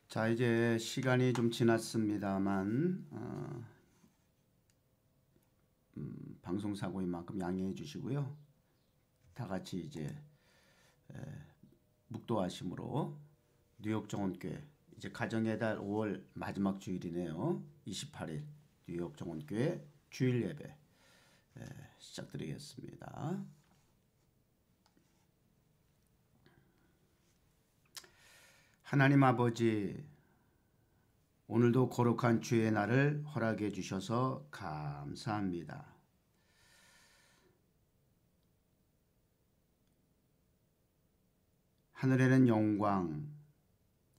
자, 이제 시간이 좀 지났습니다만 방송 사고인 만큼 양해해 주시고요. 다 같이 이제 묵도하심으로 뉴욕 정원교회 이제 가정의 달 5월 마지막 주일이네요. 28일 뉴욕 정원교회 주일 예배 시작드리겠습니다. 하나님 아버지, 오늘도 거룩한 주의 날을 허락해 주셔서 감사합니다. 하늘에는 영광,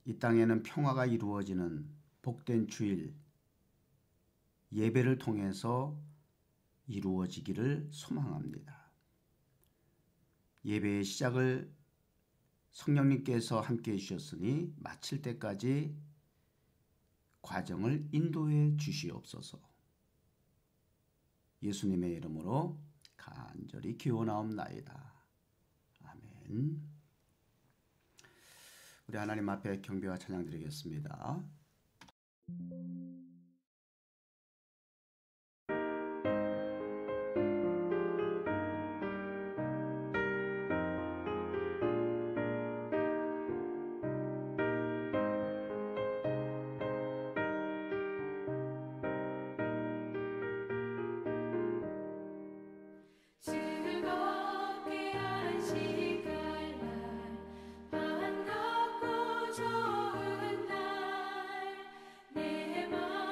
이 땅에는 평화가 이루어지는 복된 주일 예배를 통해서 이루어지기를 소망합니다. 예배의 시작을 성령님께서 함께해 주셨으니 마칠 때까지 과정을 인도해 주시옵소서. 예수님의 이름으로 간절히 기원하옵나이다. 아멘. 우리 하나님 앞에 경배와 찬양 드리겠습니다. 즐겁게 안식할 날 반갑고 좋은 날 내 맘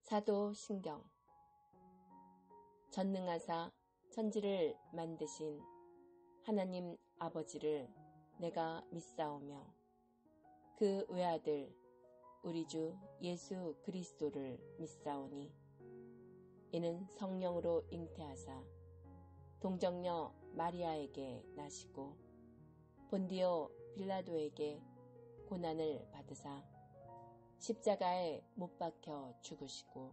사도신경. 전능하사 천지를 만드신 하나님 아버지를 내가 믿사오며 그 외아들 우리 주 예수 그리스도를 믿사오니 이는 성령으로 잉태하사 동정녀 마리아에게 나시고 본디오 빌라도에게 고난을 받으사 십자가에 못 박혀 죽으시고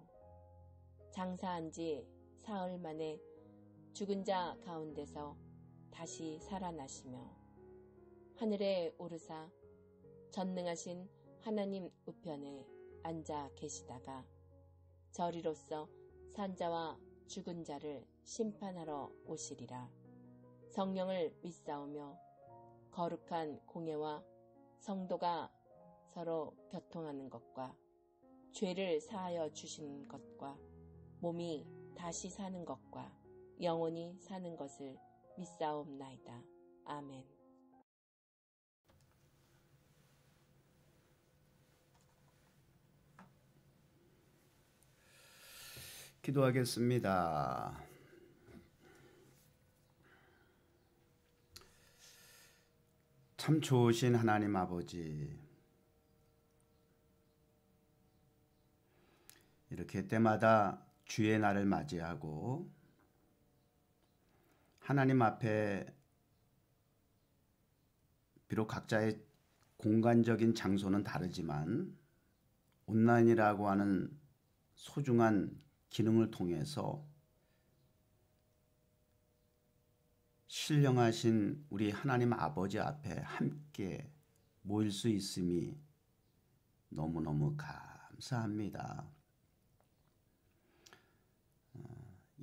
장사한 지 사흘 만에 죽은 자 가운데서 다시 살아나시며 하늘에 오르사 전능하신 하나님 우편에 앉아 계시다가 저리로서 산자와 죽은 자를 심판하러 오시리라. 성령을 믿사오며 거룩한 공예와 성도가 서로 교통하는 것과 죄를 사하여 주시는 것과 몸이 다시 사는 것과 영원히 사는 것을 믿사옵나이다. 아멘. 기도하겠습니다. 참 좋으신 하나님 아버지, 이렇게 때마다 주의 날을 맞이하고 하나님 앞에 비록 각자의 공간적인 장소는 다르지만 온라인이라고 하는 소중한 기능을 통해서 신령하신 우리 하나님 아버지 앞에 함께 모일 수 있음이 너무너무 감사합니다.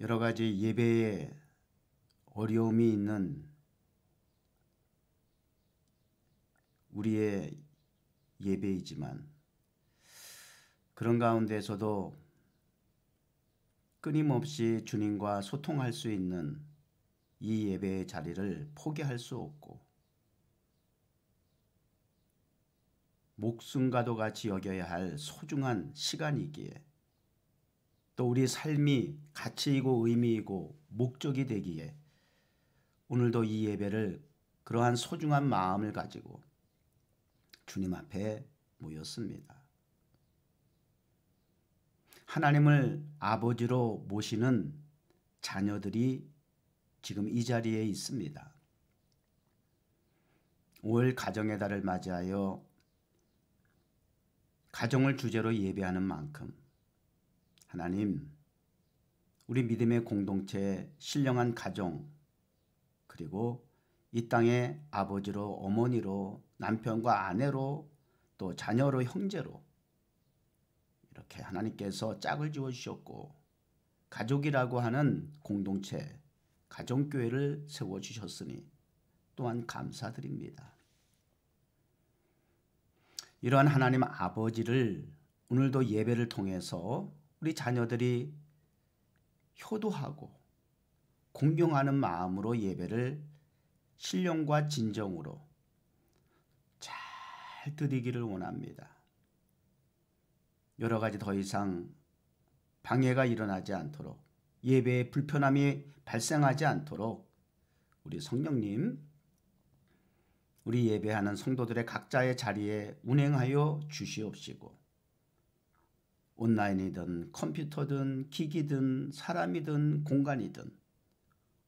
여러 가지 예배에 어려움이 있는 우리의 예배이지만 그런 가운데서도 끊임없이 주님과 소통할 수 있는 이 예배의 자리를 포기할 수 없고 목숨과도 같이 여겨야 할 소중한 시간이기에 또 우리 삶이 가치이고 의미이고 목적이 되기에 오늘도 이 예배를 그러한 소중한 마음을 가지고 주님 앞에 모였습니다. 하나님을 아버지로 모시는 자녀들이 지금 이 자리에 있습니다. 5월 가정의 달을 맞이하여 가정을 주제로 예배하는 만큼 하나님, 우리 믿음의 공동체, 신령한 가정, 그리고 이 땅의 아버지로 어머니로 남편과 아내로 또 자녀로 형제로 이렇게 하나님께서 짝을 지어 주셨고 가족이라고 하는 공동체, 가정교회를 세워주셨으니 또한 감사드립니다. 이러한 하나님 아버지를 오늘도 예배를 통해서 우리 자녀들이 효도하고 공경하는 마음으로 예배를 신령과 진정으로 잘 드리기를 원합니다. 여러 가지 더 이상 방해가 일어나지 않도록 예배에 불편함이 발생하지 않도록 우리 성령님, 우리 예배하는 성도들의 각자의 자리에 운행하여 주시옵시고 온라인이든 컴퓨터든 기기든 사람이든 공간이든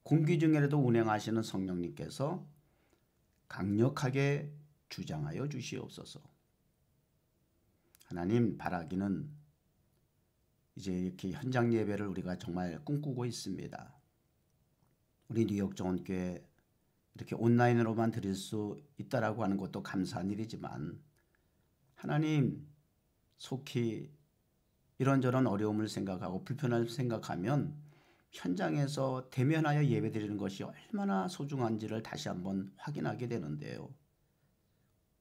공기 중에라도 운행하시는 성령님께서 강력하게 주장하여 주시옵소서. 하나님, 바라기는 이제 이렇게 현장 예배를 우리가 정말 꿈꾸고 있습니다. 우리 뉴욕 정원교회 이렇게 온라인으로만 드릴 수 있다라고 하는 것도 감사한 일이지만 하나님, 속히 이런저런 어려움을 생각하고 불편함을 생각하면 현장에서 대면하여 예배드리는 것이 얼마나 소중한지를 다시 한번 확인하게 되는데요.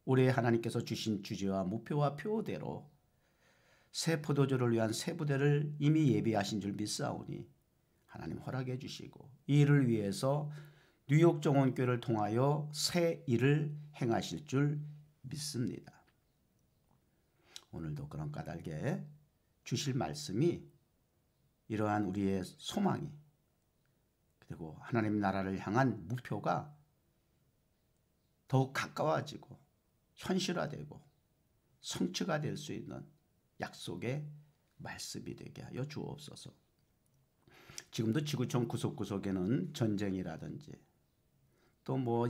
올해 하나님께서 주신 주제와 목표와 표대로 새 포도주를 위한 새 부대를 이미 예비하신 줄 믿사오니 하나님 허락해 주시고 이 일을 위해서 뉴욕 정원교회를 통하여 새 일을 행하실 줄 믿습니다. 오늘도 그런 까닭에 주실 말씀이 이러한 우리의 소망이 그리고 하나님 나라를 향한 목표가 더욱 가까워지고 현실화되고 성취가 될 수 있는 약속의 말씀이 되게 하여 주옵소서. 지금도 지구촌 구석구석에는 전쟁이라든지 또 뭐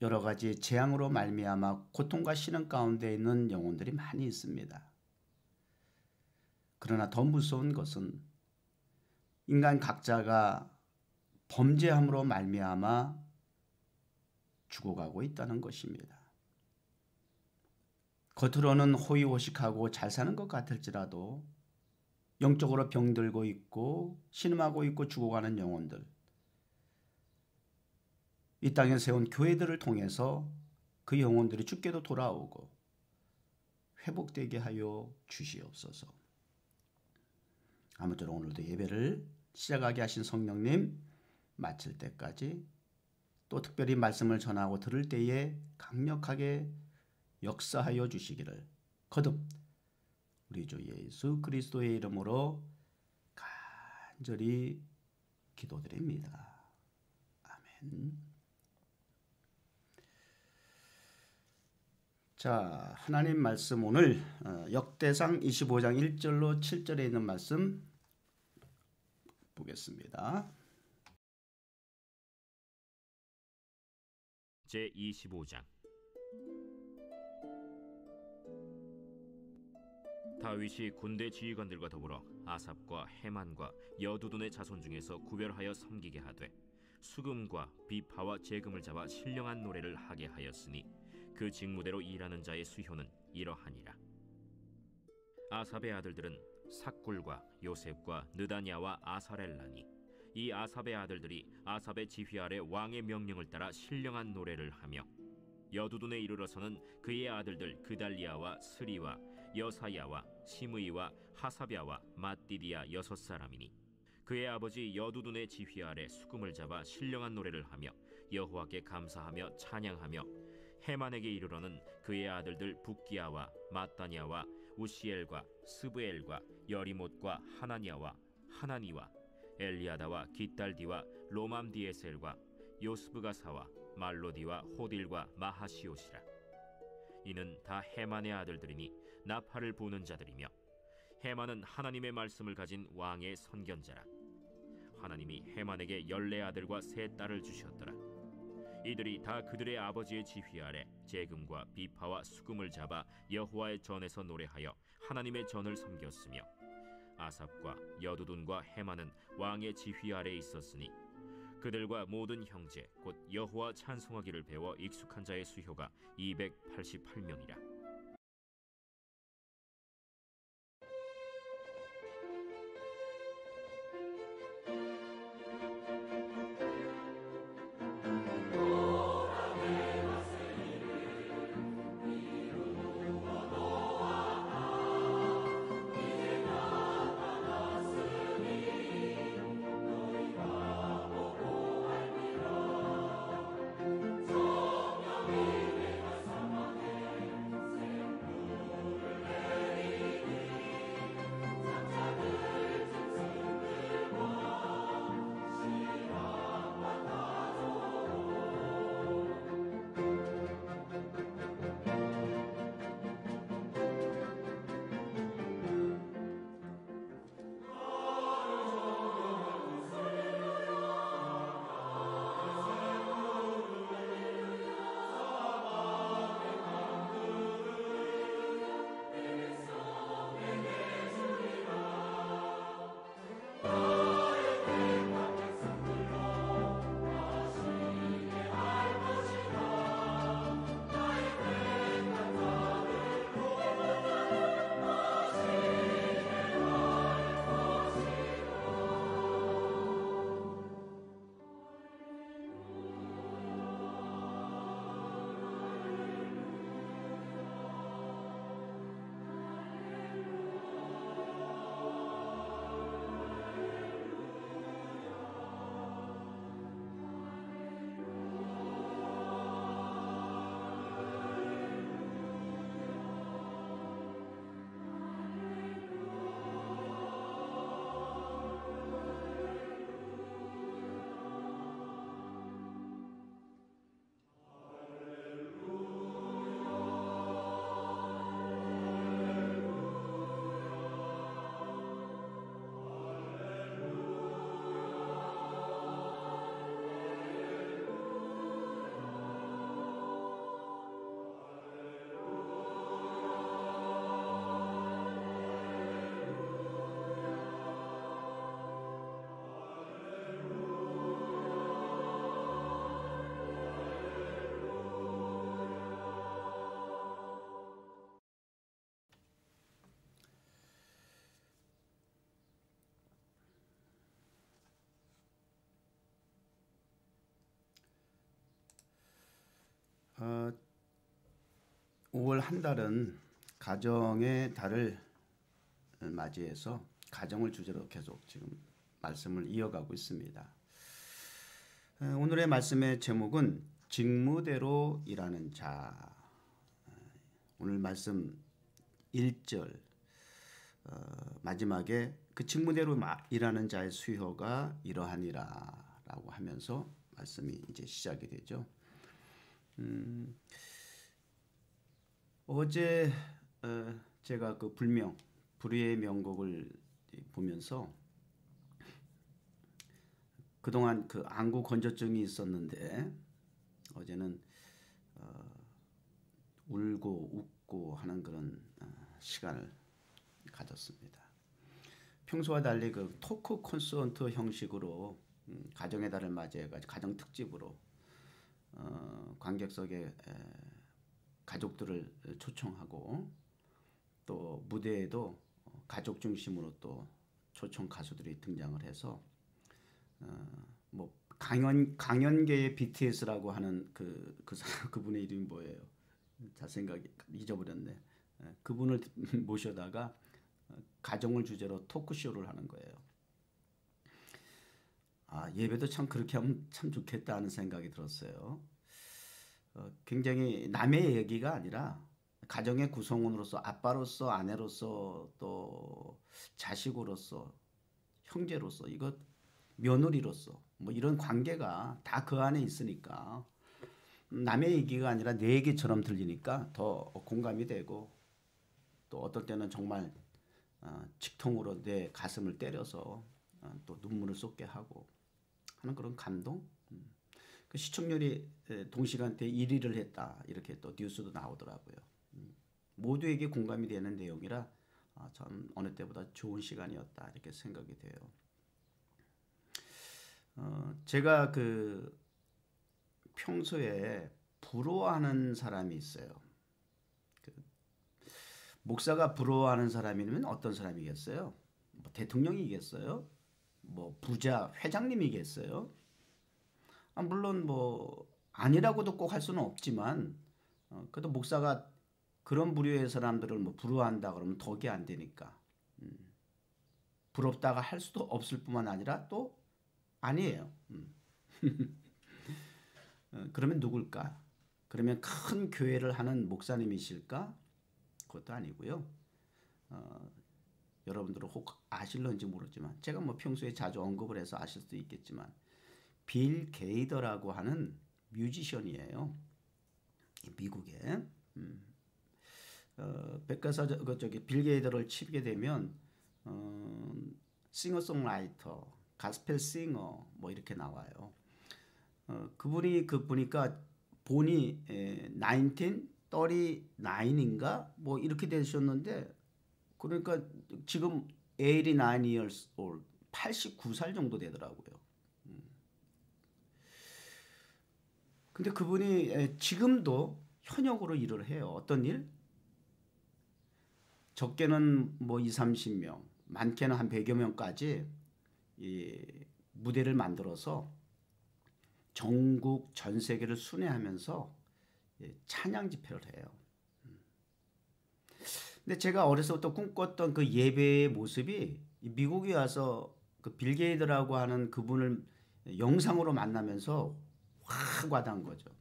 여러 가지 재앙으로 말미암아 고통과 시련 가운데 있는 영혼들이 많이 있습니다. 그러나 더 무서운 것은 인간 각자가 범죄함으로 말미암아 죽어가고 있다는 것입니다. 겉으로는 호의호식하고 잘 사는 것 같을지라도 영적으로 병들고 있고 신음하고 있고 죽어가는 영혼들, 이 땅에 세운 교회들을 통해서 그 영혼들이 죽게도 돌아오고 회복되게 하여 주시옵소서. 아무쪼록 오늘도 예배를 시작하게 하신 성령님, 마칠 때까지 또 특별히 말씀을 전하고 들을 때에 강력하게 역사하여 주시기를 거듭 우리 주 예수 그리스도의 이름으로 간절히 기도드립니다. 아멘. 자, 하나님 말씀 오늘 역대상 25장 1절로 7절에 있는 말씀 보겠습니다. 제25장 다윗이 군대 지휘관들과 더불어 아삽과 헤만과 여두둔의 자손 중에서 구별하여 섬기게 하되 수금과 비파와 재금을 잡아 신령한 노래를 하게 하였으니 그 직무대로 일하는 자의 수효는 이러하니라. 아삽의 아들들은 삭굴과 요셉과 느다냐와 아사렐라니 이 아삽의 아들들이 아삽의 지휘 아래 왕의 명령을 따라 신령한 노래를 하며 여두둔에 이르러서는 그의 아들들 그달리아와 스리와 여사야와 시므이와 하사랴와 맏디디아 6사람이니 그의 아버지 여두둔의 지휘 아래 수금을 잡아 신령한 노래를 하며 여호와께 감사하며 찬양하며 헤만에게 이르러는 그의 아들들 붓기야와 마따냐와 우시엘과 스브엘과 여리못과 하나냐와 하나니와 엘리아다와 깃달디와 로맘디에셀과 요스브가사와 말로디와 호딜과 마하시옷이라. 이는 다 헤만의 아들들이니 나팔을 부는 자들이며 헤만은 하나님의 말씀을 가진 왕의 선견자라. 하나님이 헤만에게 14아들과 3딸을 주셨더라. 이들이 다 그들의 아버지의 지휘 아래 재금과 비파와 수금을 잡아 여호와의 전에서 노래하여 하나님의 전을 섬겼으며 아삽과 여두둔과 헤만은 왕의 지휘 아래 있었으니 그들과 모든 형제 곧 여호와 찬송하기를 배워 익숙한 자의 수효가 288명이라. 5월 한 달은 가정의 달을 맞이해서 가정을 주제로 계속 지금 말씀을 이어가고 있습니다. 오늘의 말씀의 제목은 직무대로 일하는 자. 오늘 말씀 1절 마지막에 그 직무대로 일하는 자의 수효가 이러하니라 라고 하면서 말씀이 이제 시작이 되죠. 어제 제가 그 불의의 명곡을 보면서 그동안 그 안구 건조증이 있었는데 어제는 울고 웃고 하는 그런 시간을 가졌습니다. 평소와 달리 그 토크 콘서트 형식으로 가정의 달을 맞이해가지고 가정 특집으로 관객석에 가족들을 초청하고 또 무대에도 가족 중심으로 또 초청 가수들이 등장을 해서 뭐 강연계의 BTS라고 하는 그분의 이름이 뭐예요? 자 생각이 잊어버렸네. 그분을 모셔다가 가정을 주제로 토크쇼를 하는 거예요. 예배도 참 그렇게 하면 참 좋겠다 하는 생각이 들었어요. 굉장히 남의 얘기가 아니라 가정의 구성원으로서 아빠로서 아내로서 또 자식으로서 형제로서 이것 며느리로서 뭐 이런 관계가 다 그 안에 있으니까 남의 얘기가 아니라 내 얘기처럼 들리니까 더 공감이 되고 또 어떨 때는 정말 직통으로 내 가슴을 때려서 또 눈물을 쏟게 하고 하는 그런 감동. 그 시청률이 동시간대에 1위를 했다 이렇게 또 뉴스도 나오더라고요. 모두에게 공감이 되는 내용이라 참 어느 때보다 좋은 시간이었다 이렇게 생각이 돼요. 제가 그 평소에 부러워하는 사람이 있어요. 목사가 부러워하는 사람이면 어떤 사람이겠어요? 뭐 대통령이겠어요? 뭐 부자 회장님이겠어요? 물론 뭐 아니라고도 꼭 할 수는 없지만 그래도 목사가 그런 부류의 사람들을 뭐 부러워한다 그러면 덕이 안 되니까 부럽다가 할 수도 없을 뿐만 아니라 또 아니에요. 그러면 누굴까? 그러면 큰 교회를 하는 목사님이실까? 그것도 아니고요. 여러분들은 혹 아실런지 모르지만 제가 뭐 평소에 자주 언급을 해서 아실 수도 있겠지만 빌 게이더라고 하는 뮤지션이에요. 미국에 백과사전 빌 게이더를 치게 되면 싱어송라이터, 가스펠 싱어 뭐 이렇게 나와요. 그분이 보니까 본이 1939인가 뭐 이렇게 되셨는데 그러니까 지금 89 years old 89살 정도 되더라고요. 근데 그분이 지금도 현역으로 일을 해요. 어떤 일? 적게는 뭐 20-30명, 많게는 한 100여 명까지 이 무대를 만들어서 전국 전 세계를 순회하면서 찬양 집회를 해요. 근데 제가 어려서부터 꿈꿨던 그 예배의 모습이 미국에 와서 그 빌 게이더라고 하는 그분을 영상으로 만나면서 확 와닿은 거죠.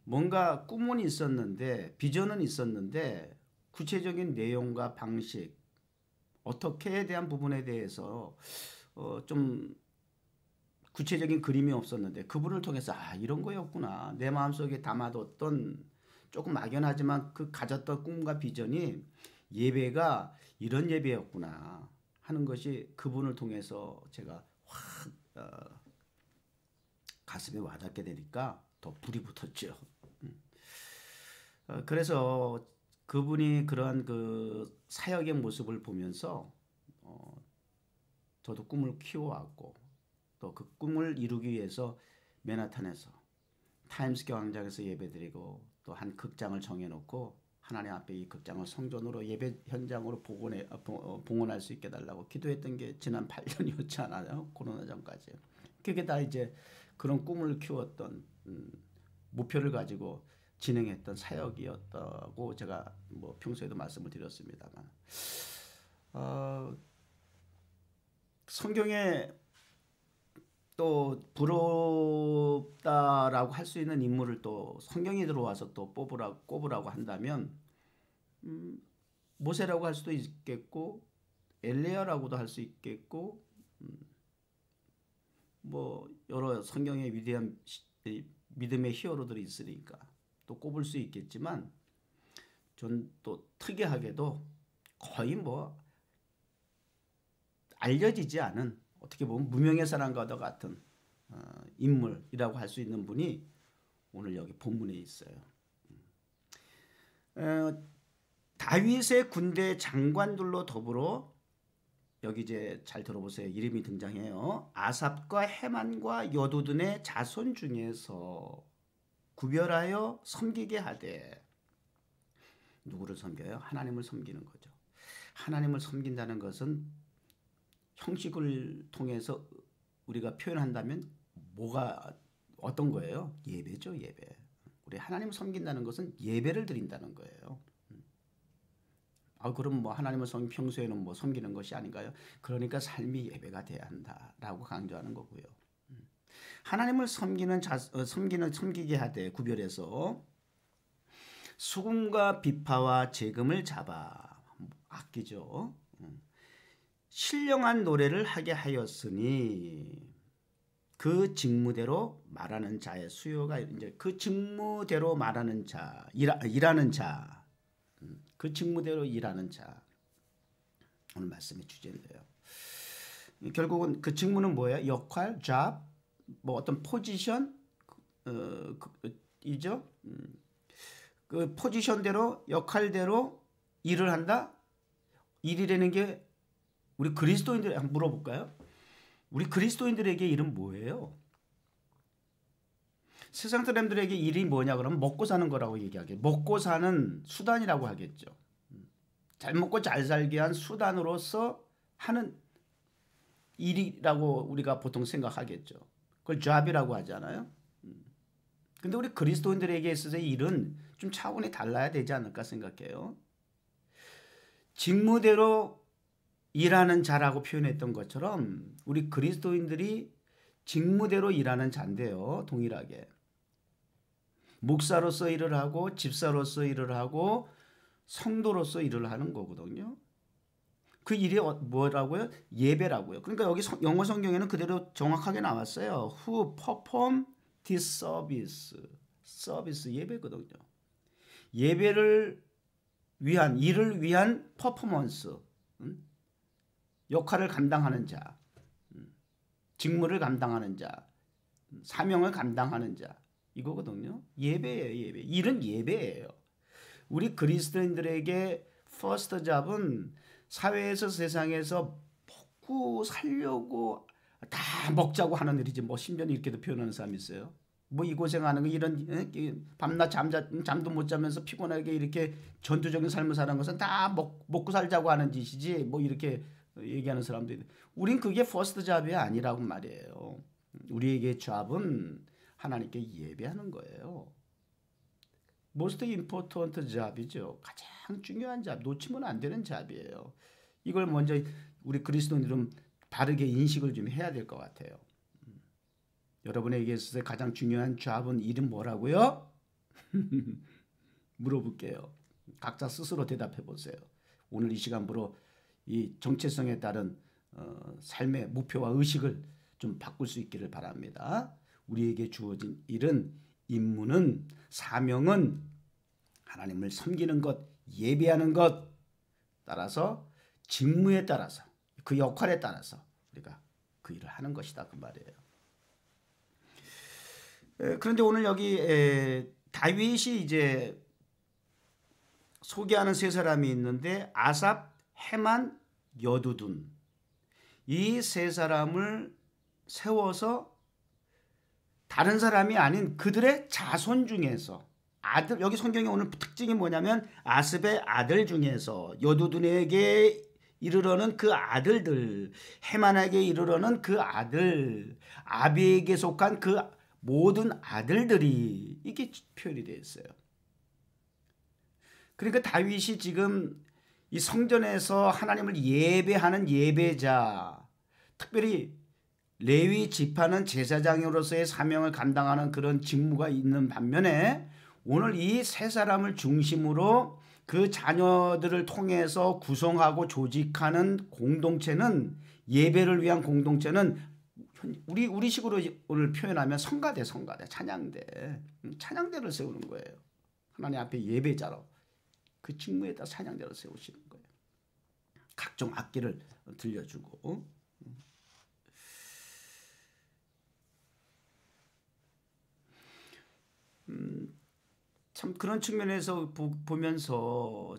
뭔가 꿈은 있었는데 비전은 있었는데 구체적인 내용과 방식 어떻게에 대한 부분에 대해서 좀 구체적인 그림이 없었는데 그분을 통해서 이런 거였구나. 내 마음속에 담아뒀던 조금 막연하지만 그 가졌던 꿈과 비전이 예배가 이런 예배였구나 하는 것이 그분을 통해서 제가 확 가슴에 와닿게 되니까 더 불이 붙었죠. 그래서 그분이 그런 그 사역의 모습을 보면서 저도 꿈을 키워왔고 또 그 꿈을 이루기 위해서 맨하탄에서 타임스퀘어 광장에서 예배드리고 또 한 극장을 정해놓고 하나님 앞에 이 극장을 성전으로 예배 현장으로 봉헌할 수 있게 달라고 기도했던 게 지난 8년이었지 않아요? 코로나 전까지. 그게 다 이제 그런 꿈을 키웠던 목표를 가지고 진행했던 사역이었다고 제가 뭐 평소에도 말씀을 드렸습니다만, 성경에 또 부럽다라고 할 수 있는 인물을 또 성경이 들어와서 또 꼽으라고 한다면 모세라고 할 수도 있겠고 엘리야라고도 할 수 있겠고 뭐 여러 성경의 위대한 믿음의 히어로들이 있으니까 또 꼽을 수 있겠지만, 전 또 특이하게도 거의 뭐 알려지지 않은, 어떻게 보면 무명의 사람과도 같은 인물이라고 할 수 있는 분이 오늘 여기 본문에 있어요. 다윗의 군대 장관들로 더불어 여기 이제 잘 들어보세요. 이름이 등장해요. 아삽과 헤만과 여두둔의 자손 중에서 구별하여 섬기게 하되. 누구를 섬겨요? 하나님을 섬기는 거죠. 하나님을 섬긴다는 것은 형식을 통해서 우리가 표현한다면 뭐가 어떤 거예요? 예배죠, 예배. 우리 하나님을 섬긴다는 것은 예배를 드린다는 거예요. 그럼 뭐 하나님을 평소에는 뭐 섬기는 것이 아닌가요? 그러니까 삶이 예배가 돼야 한다라고 강조하는 거고요. 하나님을 섬기게 하되 구별해서 수금과 비파와 재금을 잡아, 악기죠. 신령한 노래를 하게 하였으니 그 직무대로 말하는 자의 수요가, 이제 그 직무대로 말하는 자, 일하는 자, 그 직무대로 일하는 자, 오늘 말씀의 주제인데요. 결국은 그 직무는 뭐예요? 역할, job, 뭐 어떤 포지션 이죠. 그 포지션대로, 역할대로 일을 한다. 일이라는 게 우리 그리스도인들 한번 물어볼까요? 우리 그리스도인들에게 일은 뭐예요? 세상 사람들에게 일이 뭐냐 그러면 먹고 사는 거라고 얘기하겠죠. 먹고 사는 수단이라고 하겠죠. 잘 먹고 잘 살기 위한 수단으로서 하는 일이라고 우리가 보통 생각하겠죠. 그걸 job이라고 하잖아요. 근데 우리 그리스도인들에게 있어서의 일은 좀 차원이 달라야 되지 않을까 생각해요. 직무대로 일하는 자라고 표현했던 것처럼 우리 그리스도인들이 직무대로 일하는 자인데요. 동일하게. 목사로서 일을 하고 집사로서 일을 하고 성도로서 일을 하는 거거든요. 그 일이 뭐라고요? 예배라고요. 그러니까 여기 영어 성경에는 그대로 정확하게 나왔어요. Who perform this service. 서비스 예배거든요. 예배를 위한, 일을 위한 퍼포먼스. 역할을 감당하는 자. 직무를 감당하는 자. 사명을 감당하는 자. 이거거든요. 예배예요, 예배. 일은 예배예요. 우리 그리스도인들에게 퍼스트 잡은 사회에서 세상에서 먹고 살려고 다 먹자고 하는 일이지, 뭐 심지어는 이렇게도 표현하는 사람이 있어요. 뭐 이 고생하는 거, 이런 밤낮 잠도 못 자면서 피곤하게 이렇게 전투적인 삶을 사는 것은 다 먹고 살자고 하는 짓이지, 뭐 이렇게 얘기하는 사람도 있는데, 우린 그게 퍼스트 잡이 아니라고 말이에요. 우리에게 잡은 하나님께 예배하는 거예요. most important job이죠. 가장 중요한 잡, 놓치면 안 되는 잡이에요. 이걸 먼저 우리 그리스도인들은 바르게 인식을 좀 해야 될 것 같아요. 여러분에게 있어서 가장 중요한 잡은 일은 뭐라고요? 물어볼게요. 각자 스스로 대답해 보세요. 오늘 이 시간부로 이 정체성에 따른 삶의 목표와 의식을 좀 바꿀 수 있기를 바랍니다. 우리에게 주어진 일은, 임무는, 사명은 하나님을 섬기는 것, 예배하는 것, 따라서 직무에 따라서, 그 역할에 따라서 우리가 그 일을 하는 것이다, 그 말이에요. 그런데 오늘 여기 다윗이 이제 소개하는 세 사람이 있는데, 아삽, 헤만, 여두둔, 이 세 사람을 세워서 다른 사람이 아닌 그들의 자손 중에서, 아들, 여기 성경의 오늘 특징이 뭐냐면 아삽의 아들 중에서 여두둔에게 이르러는 그 아들들, 헤만에게 이르러는 그 아들, 아비에게 속한 그 모든 아들들이 이게 표현이 되어 있어요. 그러니까 다윗이 지금 이 성전에서 하나님을 예배하는 예배자, 특별히 레위 지파는 제사장으로서의 사명을 감당하는 그런 직무가 있는 반면에 오늘 이 세 사람을 중심으로 그 자녀들을 통해서 구성하고 조직하는 공동체는, 예배를 위한 공동체는 우리식으로 오늘 표현하면 성가대, 찬양대를 세우는 거예요. 하나님 앞에 예배자로 그 직무에다 찬양대를 세우시는 거예요. 각종 악기를 들려주고. 참 그런 측면에서 보면서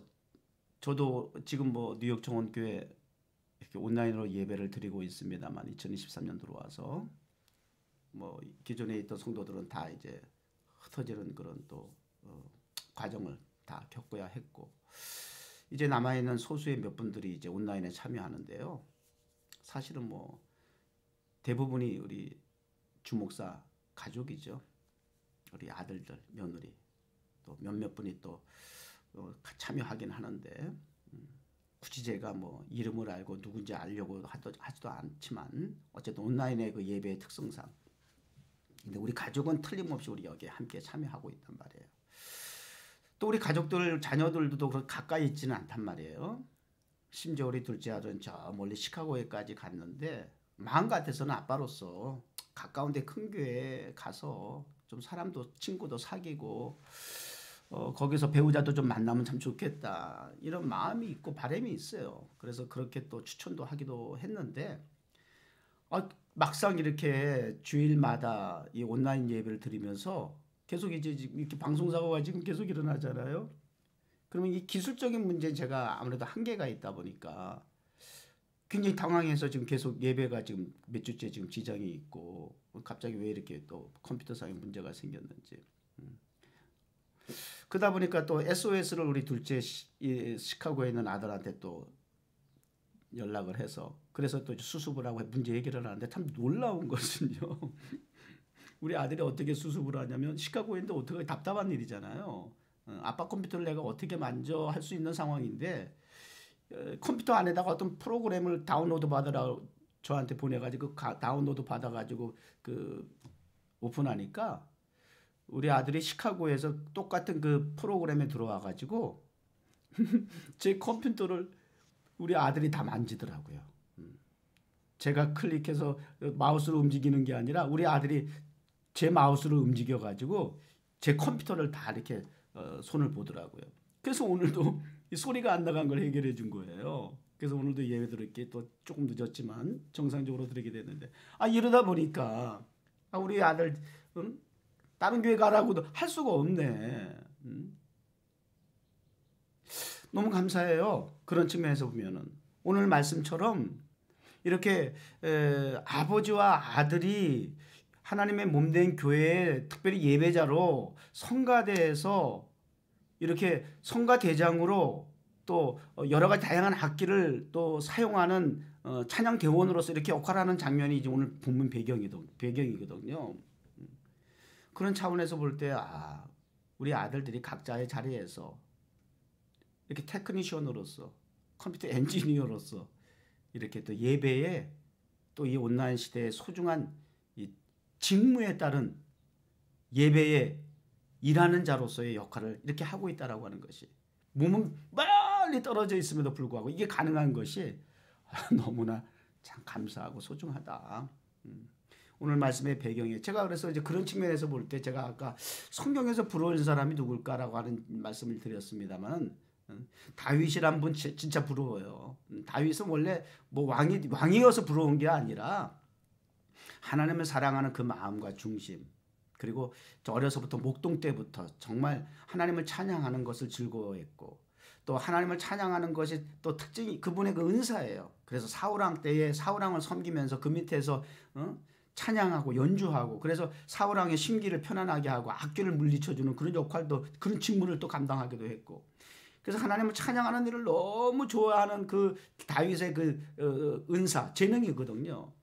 저도 지금 뭐 뉴욕 정원교회 이렇게 온라인으로 예배를 드리고 있습니다만 2023년 들어와서 뭐 기존에 있던 성도들은 다 이제 흩어지는 그런 또 과정을 다 겪어야 했고, 이제 남아있는 소수의 몇 분들이 이제 온라인에 참여하는데요. 사실은 뭐 대부분이 우리 주목사 가족이죠. 우리 아들들, 며느리, 또 몇몇 분이 또 참여하긴 하는데, 굳이 제가 뭐 이름을 알고 누군지 알려고 하지도 않지만 어쨌든 온라인의 그 예배의 특성상, 근데 우리 가족은 틀림없이 우리 여기에 함께 참여하고 있단 말이에요. 또 우리 가족들, 자녀들도 그렇게 가까이 있지는 않단 말이에요. 심지어 우리 둘째 아들은 저 멀리 시카고에까지 갔는데 마음 같아서는 아빠로서 가까운 데 큰 교회에 가서 좀 사람도, 친구도 사귀고 거기서 배우자도 좀 만나면 참 좋겠다, 이런 마음이 있고 바람이 있어요. 그래서 그렇게 또 추천도 하기도 했는데 막상 이렇게 주일마다 이 온라인 예배를 드리면서 계속 이제 이렇게 방송사고가 지금 계속 일어나잖아요. 그러면 이 기술적인 문제, 제가 아무래도 한계가 있다 보니까 굉장히 당황해서 지금 계속 예배가 지금 몇 주째 지금 지장이 있고, 갑자기 왜 이렇게 또 컴퓨터상에 문제가 생겼는지. 그러다 보니까 또 SOS를 우리 둘째 시카고에 있는 아들한테 또 연락을 해서, 그래서 또 수습을 하고 문제 해결을 하는데 참 놀라운 것은요. 우리 아들이 어떻게 수습을 하냐면, 시카고에 있는데 어떻게, 답답한 일이잖아요. 아빠 컴퓨터를 내가 어떻게 만져 할 수 있는 상황인데 컴퓨터 안에다가 어떤 프로그램을 다운로드 받으라 저한테 보내가지고 다운로드 받아가지고 그 오픈하니까 우리 아들이 시카고에서 똑같은 그 프로그램에 들어와가지고 제 컴퓨터를 우리 아들이 다 만지더라고요. 제가 클릭해서 마우스로 움직이는 게 아니라 우리 아들이 제 마우스를 움직여가지고 제 컴퓨터를 다 이렇게 손을 보더라고요. 그래서 오늘도 이 소리가 안 나간 걸 해결해 준 거예요. 그래서 오늘도 예배 드릴게 또 조금 늦었지만 정상적으로 드리게 됐는데, 이러다 보니까 우리 아들 다른 교회 가라고도 할 수가 없네. 너무 감사해요. 그런 측면에서 보면은 오늘 말씀처럼 이렇게 아버지와 아들이 하나님의 몸된 교회에 특별히 예배자로 성가대에서 이렇게 성가대장으로 또 여러 가지 다양한 악기를 또 사용하는 찬양 대원으로서 이렇게 역할하는 장면이 이제 오늘 본문 배경이거든요. 그런 차원에서 볼 때 우리 아들들이 각자의 자리에서 이렇게 테크니션으로서, 컴퓨터 엔지니어로서 이렇게 또 예배에, 또 이 온라인 시대의 소중한 이 직무에 따른 예배에 일하는 자로서의 역할을 이렇게 하고 있다라고 하는 것이, 몸은 멀리 떨어져 있음에도 불구하고 이게 가능한 것이 너무나 참 감사하고 소중하다. 오늘 말씀의 배경에 제가 그래서 이제 그런 측면에서 볼 때, 제가 아까 성경에서 부러운 사람이 누굴까라고 하는 말씀을 드렸습니다만, 다윗이란 분 진짜 부러워요. 다윗은 원래 뭐 왕이어서 부러운 게 아니라 하나님을 사랑하는 그 마음과 중심, 그리고 저 어려서부터 목동 때부터 정말 하나님을 찬양하는 것을 즐거워했고, 또 하나님을 찬양하는 것이 또 특징이 그분의 그 은사예요. 그래서 사울왕 때에 사울왕을 섬기면서 그 밑에서 찬양하고 연주하고, 그래서 사울왕의 심기를 편안하게 하고 악귀를 물리쳐주는 그런 역할도, 그런 직무를 또 감당하기도 했고, 그래서 하나님을 찬양하는 일을 너무 좋아하는 그 다윗의 그 은사, 재능이거든요.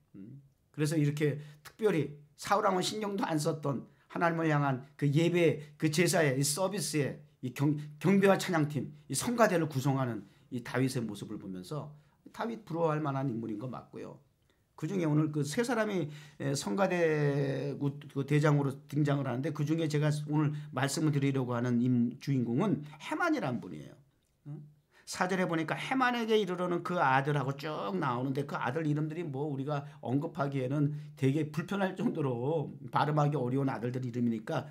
그래서 이렇게 특별히 사울왕은 신경도 안 썼던 하나님을 향한 그 예배, 그 제사의 이 서비스의 이 경배와 찬양팀, 이 성가대를 구성하는 이 다윗의 모습을 보면서 다윗 부러워할 만한 인물인 거 맞고요. 그 중에 오늘 그 세 사람이 성가대 그 대장으로 등장을 하는데 그 중에 제가 오늘 말씀을 드리려고 하는 주인공은 헤만이라는 분이에요. 4절에 보니까 헤만에게 이르러는 그 아들하고 쭉 나오는데 그 아들 이름들이 뭐 우리가 언급하기에는 되게 불편할 정도로 발음하기 어려운 아들들 이름이니까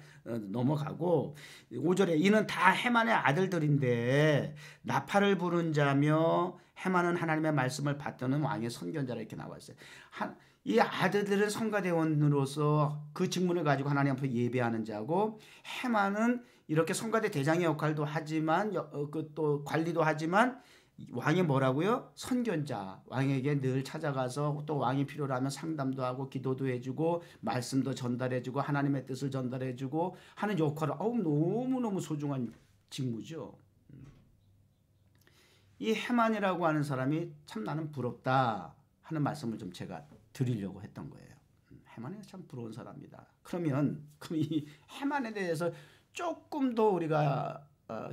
넘어가고 5절에 이는 다 헤만의 아들들인데 나팔을 부른 자며 헤만은 하나님의 말씀을 받드는 왕의 선견자라 이렇게 나와 있어요. 이 아들들은 성가대원으로서 그 직분을 가지고 하나님 앞에 예배하는 자고 헤만은 이렇게 성가대 대장의 역할도 하지만 또 관리도 하지만 왕이 뭐라고요? 선견자. 왕에게 늘 찾아가서 또 왕이 필요하면 상담도 하고 기도도 해주고 말씀도 전달해주고 하나님의 뜻을 전달해주고 하는 역할을 너무너무 소중한 직무죠. 이 헤만이라고 하는 사람이 참 나는 부럽다 하는 말씀을 좀 제가 드리려고 했던 거예요. 헤만이 참 부러운 사람이다. 그럼 이 헤만에 대해서 조금 더 우리가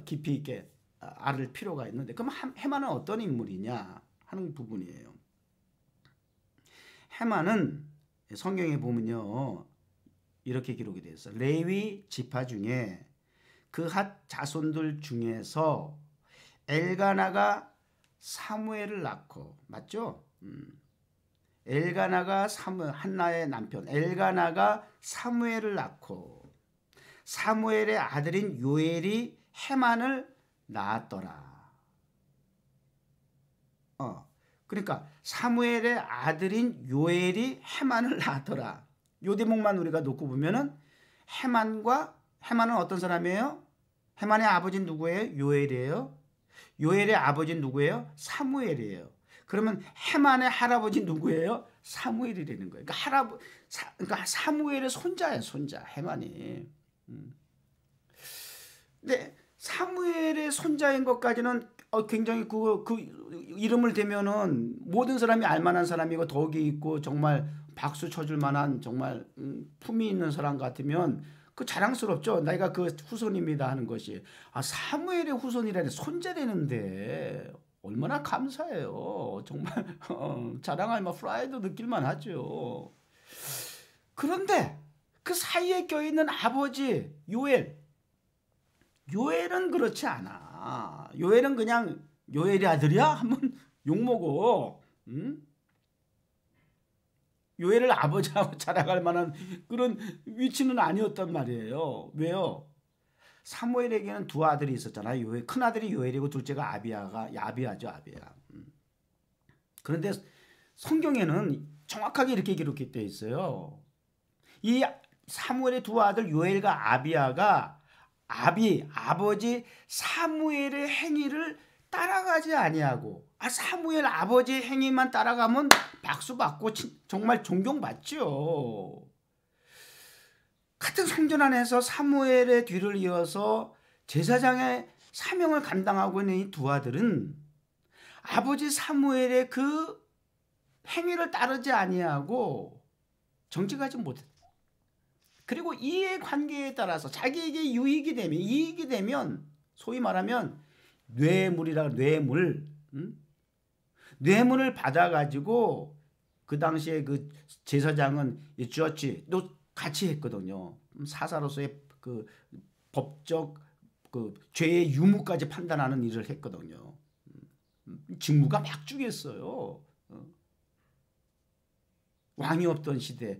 깊이 있게 알을 필요가 있는데 그럼 헤만은 어떤 인물이냐 하는 부분이에요. 헤만은 성경에 보면요 이렇게 기록이 되어 있어요. 레위 지파 중에 그핫 자손들 중에서 엘가나가 사무엘을 낳고 맞죠? 엘가나가 한나의 남편 엘가나가 사무엘을 낳고 사무엘의 아들인 요엘이 헤만을 낳았더라. 그러니까 사무엘의 아들인 요엘이 헤만을 낳았더라. 요 대목만 우리가 놓고 보면은 헤만은 어떤 사람이에요? 헤만의 아버지는 누구예요? 요엘이에요. 요엘의 아버지는 누구예요? 사무엘이에요. 그러면 헤만의 할아버지 누구예요? 사무엘이라는 거예요. 그러니까 사무엘의 손자예요, 손자 헤만이. 근데 사무엘의 손자인 것까지는 굉장히 그 이름을 대면은 모든 사람이 알만한 사람이고 덕이 있고 정말 박수 쳐줄 만한 정말 품이 있는 사람 같으면 그 자랑스럽죠. 내가 그 후손입니다 하는 것이. 사무엘의 후손이라니 손자되는데 얼마나 감사해요. 정말 자랑할 만 프라이드 느낄만 하죠. 그런데 그 사이에 껴있는 아버지 요엘은 그렇지 않아. 요엘은 그냥 요엘이 아들이야? 하면 욕먹어. 요엘을 아버지하고 자랑할 만한 그런 위치는 아니었단 말이에요. 왜요? 사무엘에게는 두 아들이 있었잖아요. 큰 아들이 요엘이고 둘째가 아비야죠. 아비야. 그런데 성경에는 정확하게 이렇게 기록되어 있어요. 이 사무엘의 두 아들 요엘과 아비야가 아버지 사무엘의 행위를 따라가지 아니하고 사무엘 아버지의 행위만 따라가면 박수 받고 정말 존경받죠. 같은 성전 안에서 사무엘의 뒤를 이어서 제사장의 사명을 감당하고 있는 이 두 아들은 아버지 사무엘의 그 행위를 따르지 아니하고 정직하지 못했다. 그리고 이해 관계에 따라서 자기에게 이익이 되면 소위 말하면 뇌물을 받아가지고 그 당시에 그 제사장은 주었지도 같이 했거든요. 사사로서의 그 법적 그 죄의 유무까지 판단하는 일을 했거든요. 직무가 막중했어요. 왕이 없던 시대,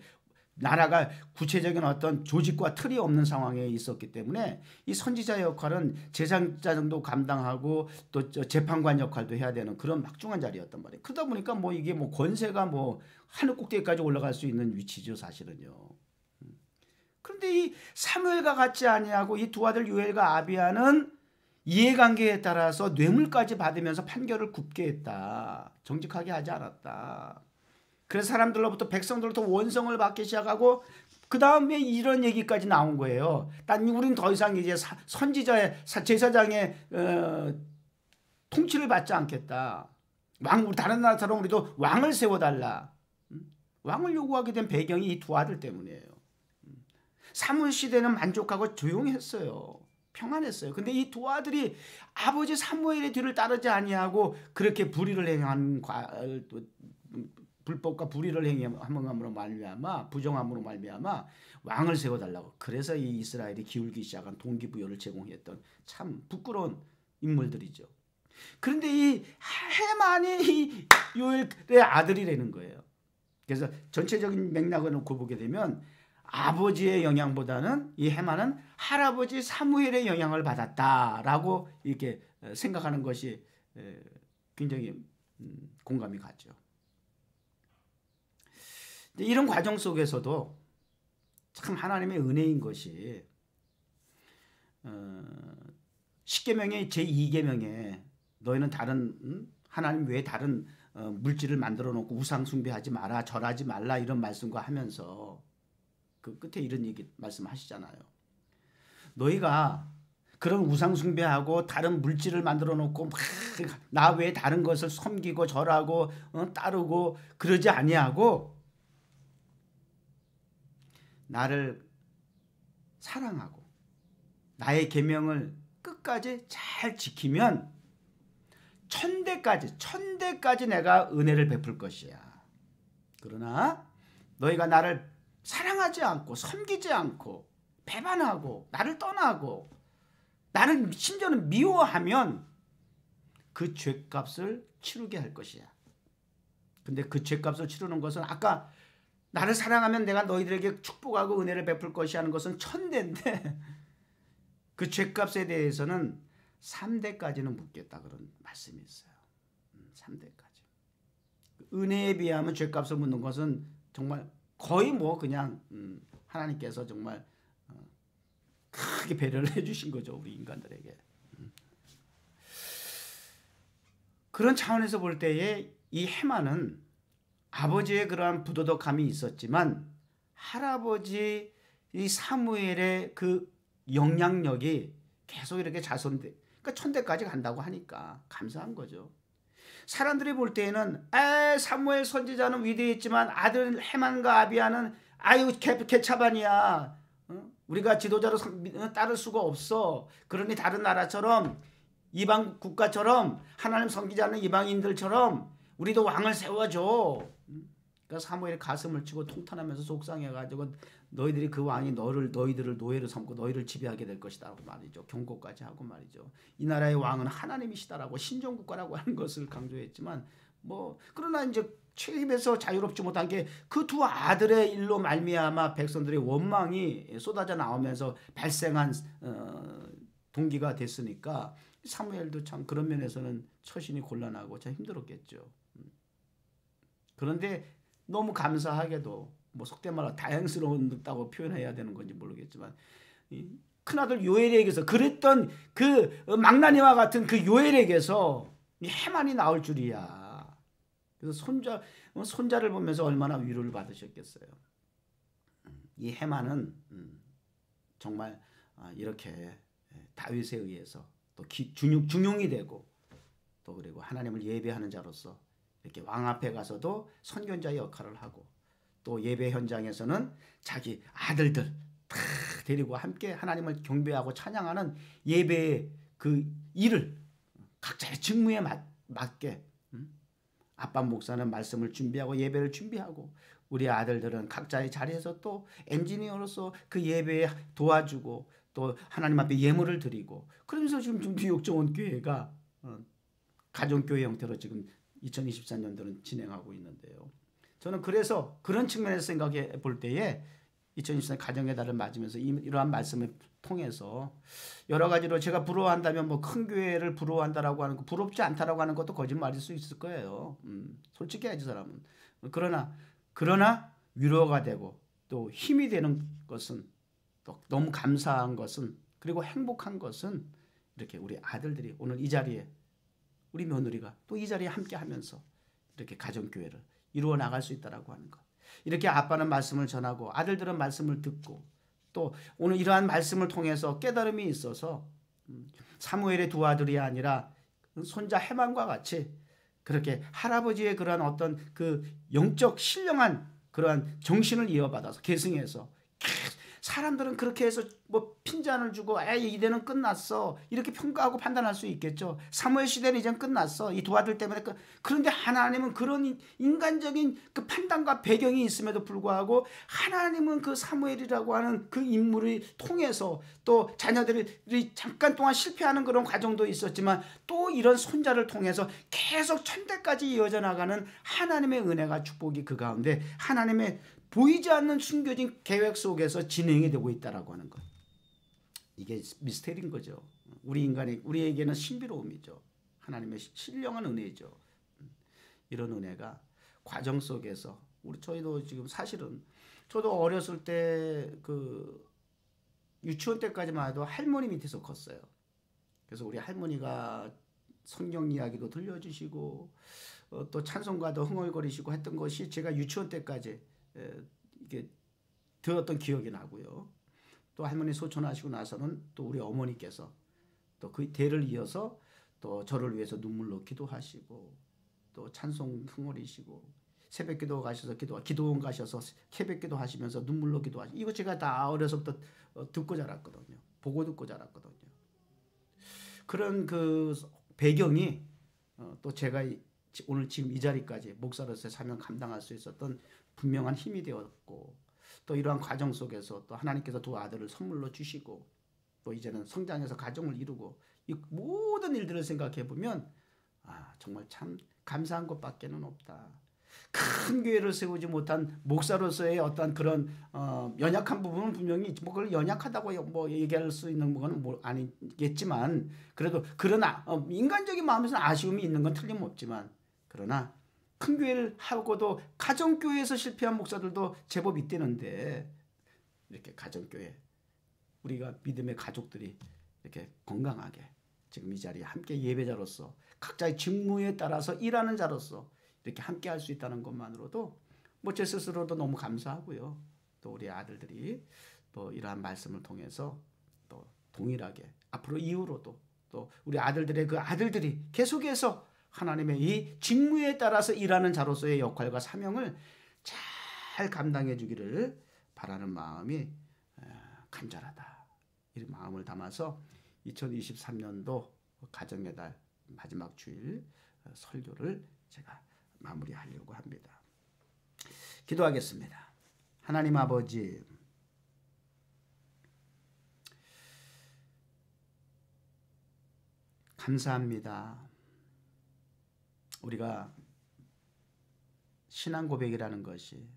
나라가 구체적인 어떤 조직과 틀이 없는 상황에 있었기 때문에 이 선지자 역할은 제사장 정도 감당하고 또 재판관 역할도 해야 되는 그런 막중한 자리였단 말이에요. 그러다 보니까 이게 권세가 하늘 꼭대기까지 올라갈 수 있는 위치죠, 사실은요. 그런데 이 사무엘과 같지 아니하고 이 두 아들 요엘과 아비야는 이해관계에 따라서 뇌물까지 받으면서 판결을 굽게 했다. 정직하게 하지 않았다. 그래서 사람들로부터 백성들로부터 원성을 받기 시작하고 그 다음에 이런 얘기까지 나온 거예요. 우린 더 이상 이제 선지자의 제사장의 통치를 받지 않겠다. 다른 나라처럼 우리도 왕을 세워달라. 왕을 요구하게 된 배경이 이 두 아들 때문이에요. 사무엘 시대는 만족하고 조용했어요. 평안했어요. 근데 이 두 아들이 아버지 사무엘의 뒤를 따르지 아니하고 그렇게 불의를 행한 불법과 불의를 행함으로 말미암아 부정함으로 말미암아 왕을 세워달라고. 그래서 이 이스라엘이 기울기 시작한 동기부여를 제공했던 참 부끄러운 인물들이죠. 그런데 이 해만이 이 요엘의 아들이라는 거예요. 그래서 전체적인 맥락을 놓고 보게 되면 아버지의 영향보다는 이 해만은 할아버지 사무엘의 영향을 받았다라고 이렇게 생각하는 것이 굉장히 공감이 가죠. 이런 과정 속에서도 참 하나님의 은혜인 것이 십계명의 제2계명에 너희는 다른 하나님 외에 다른 물질을 만들어 놓고 우상 숭배하지 마라, 절하지 말라 이런 말씀과 하면서 그 끝에 이런 얘기 말씀하시잖아요. 너희가 그런 우상 숭배하고 다른 물질을 만들어 놓고 막 나 외에 다른 것을 섬기고 절하고 따르고 그러지 아니하고 나를 사랑하고 나의 계명을 끝까지 잘 지키면 천대까지 내가 은혜를 베풀 것이야. 그러나 너희가 나를 사랑하지 않고 섬기지 않고 배반하고 나를 떠나고 나를 심지어는 미워하면 그 죄값을 치르게 할 것이야. 근데 그 죄값을 치르는 것은 아까 나를 사랑하면 내가 너희들에게 축복하고 은혜를 베풀 것이 하는 것은 천대인데 그 죄값에 대해서는 3대까지는 묻겠다 그런 말씀이 있어요. 3대까지. 은혜에 비하면 죄값을 묻는 것은 정말 거의 뭐 그냥 하나님께서 정말 크게 배려를 해주신 거죠. 우리 인간들에게. 그런 차원에서 볼 때에 이 해만은 아버지의 그러한 부도덕함이 있었지만 할아버지 이 사무엘의 그 영향력이 계속 이렇게 자손돼 그러니까 천대까지 간다고 하니까 감사한 거죠. 사람들이 볼 때에는 사무엘 선지자는 위대했지만 아들 해만과 아비야는 아유 개차반이야. 우리가 지도자로 따를 수가 없어. 그러니 다른 나라처럼 이방 국가처럼 하나님 섬기지 않는 이방인들처럼 우리도 왕을 세워줘. 그러니까 사무엘이 가슴을 치고 통탄하면서 속상해가지고 너희들이 그 왕이 너희들을 노예로 삼고 너희를 지배하게 될 것이다라고 말이죠. 경고까지 하고 말이죠. 이 나라의 왕은 하나님이시다라고 신정국가라고 하는 것을 강조했지만 뭐 그러나 이제 책임에서 자유롭지 못한 게 그 두 아들의 일로 말미암아 백성들의 원망이 쏟아져 나오면서 발생한 동기가 됐으니까 사무엘도 참 그런 면에서는 처신이 곤란하고 참 힘들었겠죠. 그런데 너무 감사하게도 뭐 속된 말로 다행스러웠다고 표현해야 되는 건지 모르겠지만 큰아들 요엘에게서 그랬던 그 망나니와 같은 그 요엘에게서 해만이 나올 줄이야. 그래서 손자를 보면서 얼마나 위로를 받으셨겠어요. 이 해만은 정말 이렇게 다윗에 의해서 또 중용이 되고 또 그리고 하나님을 예배하는 자로서 이렇게 왕 앞에 가서도 선견자의 역할을 하고 또 예배 현장에서는 자기 아들들 다 데리고 함께 하나님을 경배하고 찬양하는 예배의 그 일을 각자의 직무에 맞게 아빠 목사는 말씀을 준비하고 예배를 준비하고 우리 아들들은 각자의 자리에서 또 엔지니어로서 그 예배에 도와주고 또 하나님 앞에 예물을 드리고 그러면서 지금 뉴욕정원 교회가 가정교회 형태로 지금 2024년도는 진행하고 있는데요. 저는 그래서 그런 측면에서 생각해 볼 때에 2024년 가정의 달을 맞으면서 이러한 말씀을 통해서 여러 가지로 제가 부러워한다면 뭐 큰 교회를 부러워한다라고 하는 거 부럽지 않다라고 하는 것도 거짓말일 수 있을 거예요. 솔직해야지 사람은. 그러나 위로가 되고 또 힘이 되는 것은 또 너무 감사한 것은 그리고 행복한 것은 이렇게 우리 아들들이 오늘 이 자리에 우리 며느리가 또 이 자리에 함께 하면서 이렇게 가정교회를 이루어 나갈 수 있다라고 하는 것. 이렇게 아빠는 말씀을 전하고 아들들은 말씀을 듣고 또 오늘 이러한 말씀을 통해서 깨달음이 있어서 사무엘의 두 아들이 아니라 손자 해만과 같이 그렇게 할아버지의 그러한 어떤 그 영적 신령한 그러한 정신을 이어받아서 계승해서 사람들은 그렇게 해서 뭐 핀잔을 주고 이대는 끝났어 이렇게 평가하고 판단할 수 있겠죠. 사무엘 시대는 이젠 끝났어 이 두 아들 때문에. 그런데 하나님은 그런 인간적인 그 판단과 배경이 있음에도 불구하고 하나님은 그 사무엘이라고 하는 그 인물을 통해서 또 자녀들이 잠깐 동안 실패하는 그런 과정도 있었지만 또 이런 손자를 통해서 계속 천대까지 이어져 나가는 하나님의 은혜가 축복이 그 가운데 하나님의 보이지 않는 숨겨진 계획 속에서 진행이 되고 있다라고 하는 것. 이게 미스테리인 거죠. 우리에게는 신비로움이죠. 하나님의 신령한 은혜죠. 이런 은혜가 과정 속에서 저희도 지금 사실은 저도 어렸을 때 그 유치원 때까지만 해도 할머니 밑에서 컸어요. 그래서 우리 할머니가 성경 이야기도 들려주시고 또 찬송가도 흥얼거리시고 했던 것이 제가 유치원 때까지 이게 들었던 기억이 나고요. 또 할머니 소천하시고 나서는 또 우리 어머니께서 또 그 대를 이어서 또 저를 위해서 눈물로 기도하시고 또 찬송 흥얼이시고 새벽기도 가셔서 기도원 가셔서 새벽기도 하시면서 눈물로 기도하시고 이거 제가 다 어려서부터 듣고 자랐거든요. 보고 듣고 자랐거든요. 그런 그 배경이 또 제가 오늘 지금 이 자리까지 목사로서의 사명 감당할 수 있었던 분명한 힘이 되었고 또 이러한 과정 속에서 또 하나님께서 두 아들을 선물로 주시고 또 이제는 성장해서 가정을 이루고 이 모든 일들을 생각해 보면 정말 참 감사한 것밖에는 없다. 큰 교회를 세우지 못한 목사로서의 어떤 그런 연약한 부분은 분명히 그걸 연약하다고 뭐 얘기할 수 있는 건 뭐 아니겠지만 그래도 그러나 인간적인 마음에서는 아쉬움이 있는 건 틀림없지만 그러나 큰 교회를 하고도 가정교회에서 실패한 목사들도 제법 있대는데 이렇게 가정교회 우리가 믿음의 가족들이 이렇게 건강하게 지금 이 자리에 함께 예배자로서 각자의 직무에 따라서 일하는 자로서 이렇게 함께 할 수 있다는 것만으로도 뭐 제 스스로도 너무 감사하고요. 또 우리 아들들이 또 이러한 말씀을 통해서 또 동일하게 앞으로 이후로도 또 우리 아들들의 그 아들들이 계속해서 하나님의 이 직무에 따라서 일하는 자로서의 역할과 사명을 잘 감당해 주기를 바라는 마음이 간절하다. 이 마음을 담아서 2023년도 가정의 달 마지막 주일 설교를 제가 마무리하려고 합니다. 기도하겠습니다. 하나님 아버지, 감사합니다. 우리가 신앙 고백이라는 것이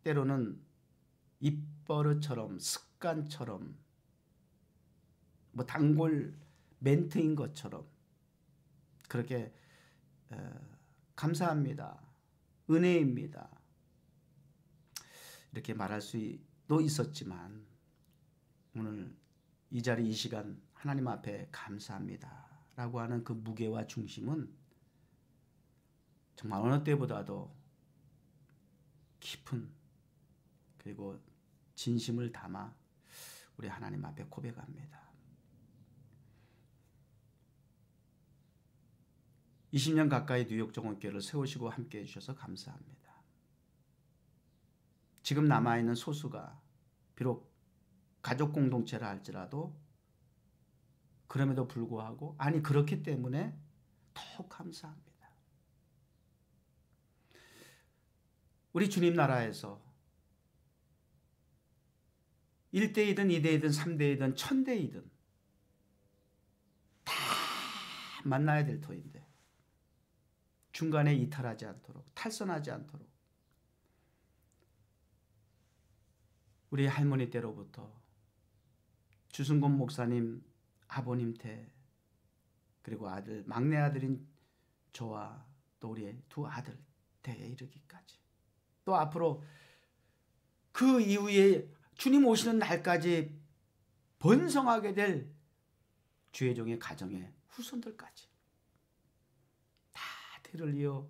때로는 입버릇처럼 습관처럼 뭐 단골 멘트인 것처럼 그렇게 감사합니다. 은혜입니다. 이렇게 말할 수도 있었지만 오늘 이 자리 이 시간 하나님 앞에 감사합니다 라고 하는 그 무게와 중심은 정말 어느 때보다도 깊은 그리고 진심을 담아 우리 하나님 앞에 고백합니다. 20년 가까이 뉴욕 정원교회를 세우시고 함께 해주셔서 감사합니다. 지금 남아있는 소수가 비록 가족 공동체라 할지라도 그럼에도 불구하고 그렇기 때문에 더욱 감사합니다. 우리 주님 나라에서 1대이든 2대이든 3대이든 1000대이든 다 만나야 될 터인데 중간에 이탈하지 않도록 탈선하지 않도록 우리 할머니 때로부터 주승곤 목사님 아버님 때 그리고 막내 아들인 저와 또 우리 두 아들 때에 이르기까지 또 앞으로 그 이후에 주님 오시는 날까지 번성하게 될 주의 종의 가정의 후손들까지 다 대를 이어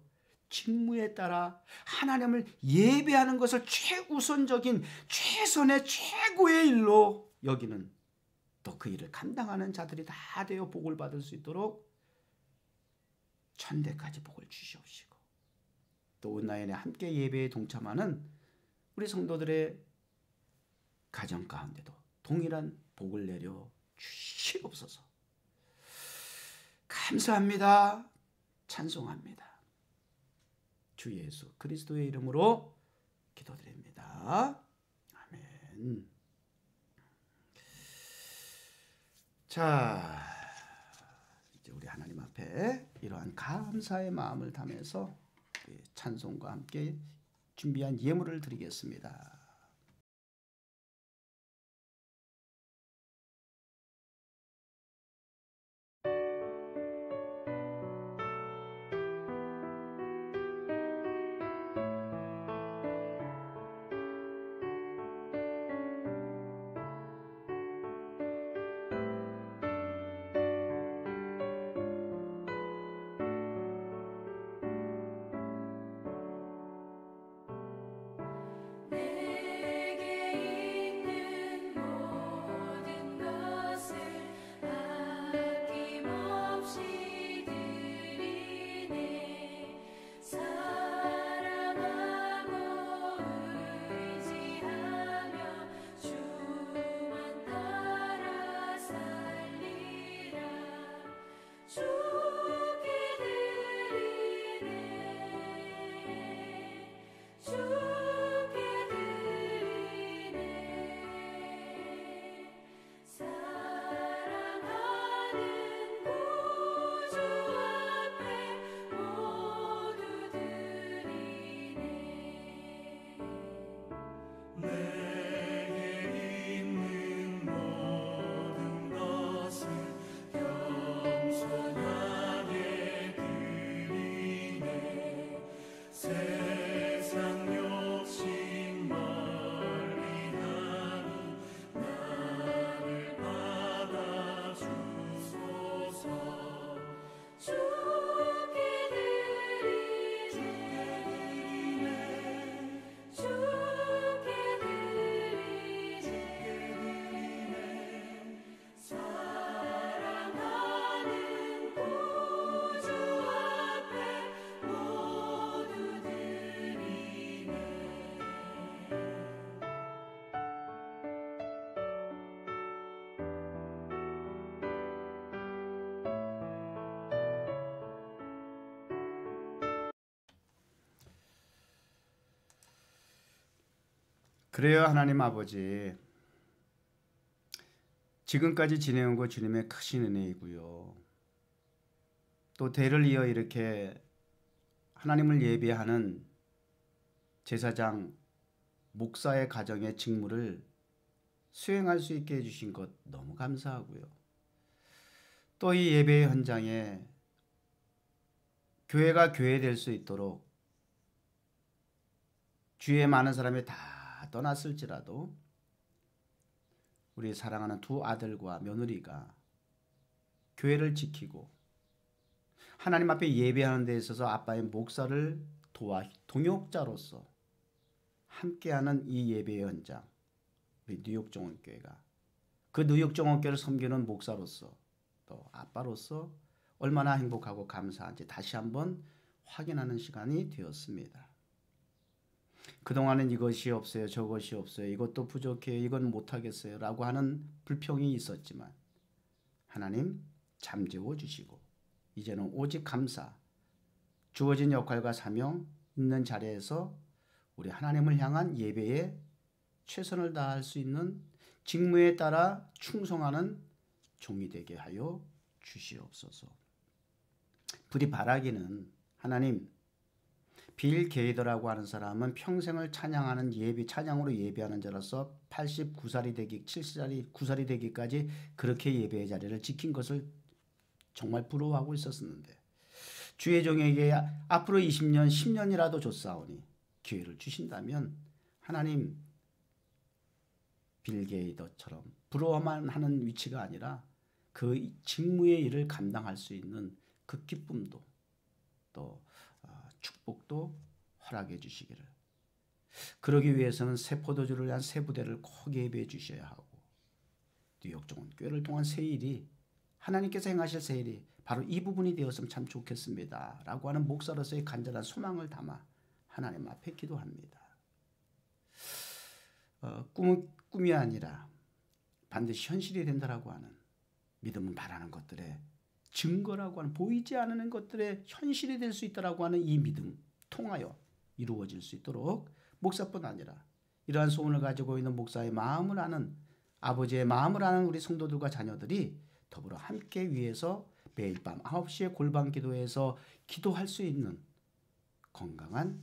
직무에 따라 하나님을 예배하는 것을 최우선적인 최선의 최고의 일로 여기는 또 그 일을 감당하는 자들이 다 되어 복을 받을 수 있도록 천대까지 복을 주시옵시고 또 온라인에 함께 예배에 동참하는 우리 성도들의 가정 가운데도 동일한 복을 내려 주시옵소서. 감사합니다. 찬송합니다. 주 예수 그리스도의 이름으로 기도드립니다. 아멘. 자, 이제 우리 하나님 앞에 이러한 감사의 마음을 담아서 찬송과 함께 준비한 예물을 드리겠습니다. 내게 있는 모든 것을 아낌없이 드리네. 사랑하고 의지하며 주만 따라 살리라. 주께 드리네. 주께 드리네. 사랑하는 구주 앞에 모두 드리네. 내게 있는 모든 것을 겸손하게 드리네. 세상 욕심 멀리하니 나를 받아주소서. 주께 드리네. 주께 드리네. 사랑하는 구주 앞에 모두 드리네. 그래요 하나님 아버지, 지금까지 지내온 것 주님의 크신 은혜이고요. 또 대를 이어 이렇게 하나님을 예배하는 제사장, 목사의 가정의 직무를 수행할 수 있게 해주신 것 너무 감사하고요. 또 이 예배의 현장에 교회가 교회될 수 있도록 주위에 많은 사람이 다 떠났을지라도 우리 사랑하는 두 아들과 며느리가 교회를 지키고 하나님 앞에 예배하는 데 있어서 아빠의 목사를 도와 동역자로서 함께하는 이 예배의 현장, 우리 뉴욕정원교회가 그 뉴욕정원교회를 섬기는 목사로서 또 아빠로서 얼마나 행복하고 감사한지 다시 한번 확인하는 시간이 되었습니다. 그동안은 이것이 없어요, 저것이 없어요, 이것도 부족해요, 이건 못하겠어요 라고 하는 불평이 있었지만 하나님 잠재워 주시고 이제는 오직 감사, 주어진 역할과 사명 있는 자리에서 우리 하나님을 향한 예배에 최선을 다할 수 있는 직무에 따라 충성하는 종이 되게 하여 주시옵소서. 부디 바라기는 하나님, 빌 게이더라고 하는 사람은 평생을 찬양하는 찬양으로 예배하는 자로서 89살이 되기, 70살이 9살이 되기까지 그렇게 예배의 자리를 지킨 것을 정말 부러워하고 있었는데 주의 종에게 앞으로 20년, 10년이라도 줬사오니 기회를 주신다면 하나님, 빌 게이더처럼 부러워만 하는 위치가 아니라 그 직무의 일을 감당할 수 있는 그 기쁨도 또 축복도 허락해 주시기를. 그러기 위해서는 새 포도주를 위한 새 부대를 꼭 예배해 주셔야 하고 뉴욕정원교회를 통한 새 일이 하나님께서 행하실 새 일이 바로 이 부분이 되었으면 참 좋겠습니다 라고 하는 목사로서의 간절한 소망을 담아 하나님 앞에 기도합니다. 꿈이 아니라 반드시 현실이 된다라고 하는 믿음은 바라는 것들의 증거라고 하는 보이지 않는 것들의 현실이 될 수 있다라고 하는 이 믿음 통하여 이루어질 수 있도록 목사뿐 아니라 이러한 소원을 가지고 있는 목사의 마음을 아는 아버지의 마음을 아는 우리 성도들과 자녀들이 더불어 함께 위해서 매일 밤 9시에 골방 기도에서 기도할 수 있는 건강한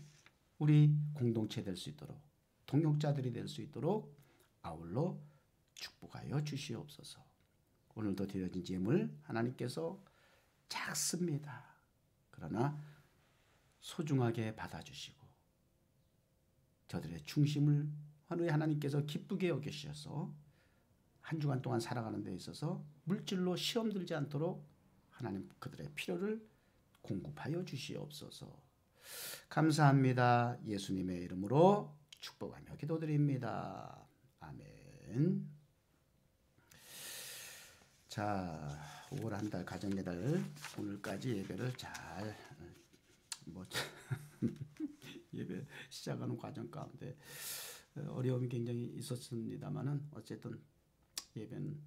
우리 공동체 될 수 있도록 동역자들이 될 수 있도록 아울러 축복하여 주시옵소서. 오늘도 드려진 예물 하나님께서 작습니다. 그러나 소중하게 받아주시고 저들의 중심을 하나님께서 기쁘게 여기셔서 한 주간 동안 살아가는 데 있어서 물질로 시험 들지 않도록 하나님 그들의 필요를 공급하여 주시옵소서. 감사합니다. 예수님의 이름으로 축복하며 기도드립니다. 아멘. 자, 5월 한 달 가정예달 오늘까지 예배를 잘 예배 시작하는 과정 가운데 어려움이 굉장히 있었습니다만은 어쨌든 예배는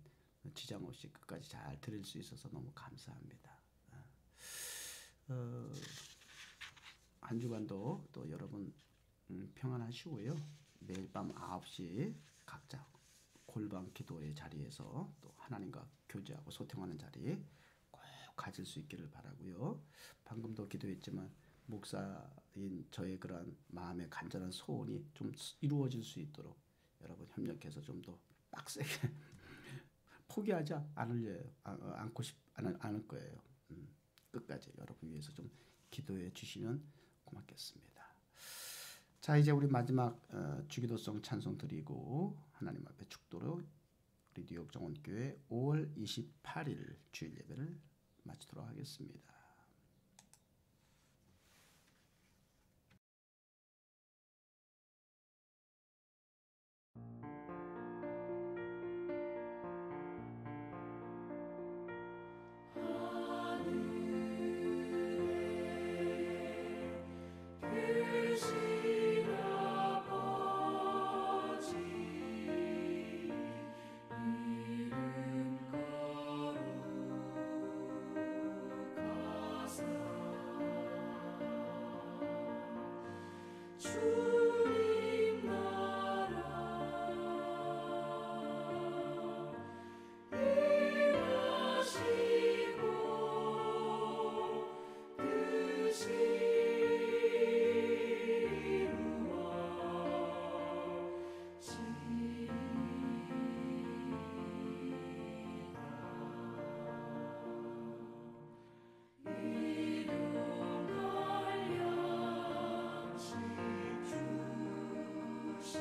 지장 없이 끝까지 잘 드릴 수 있어서 너무 감사합니다. 한 주간도 또 여러분 평안하시고요. 매일 밤 9시 각자 골방 기도의 자리에서 또 하나님과 교제하고 소통하는 자리 꼭 가질 수 있기를 바라고요. 방금도 기도했지만 목사인 저의 그러한 마음의 간절한 소원이 좀 이루어질 수 있도록 여러분 협력해서 좀 더 빡세게 포기하지 않을 거예요. 끝까지 여러분 위해서 좀 기도해 주시면 고맙겠습니다. 자, 이제 우리 마지막 주기도성 찬송 드리고 하나님 앞에 축도로 우리 뉴욕 정원교회 5월 28일 주일 예배를 마치도록 하겠습니다. 주님 나라 일하시고 뜻이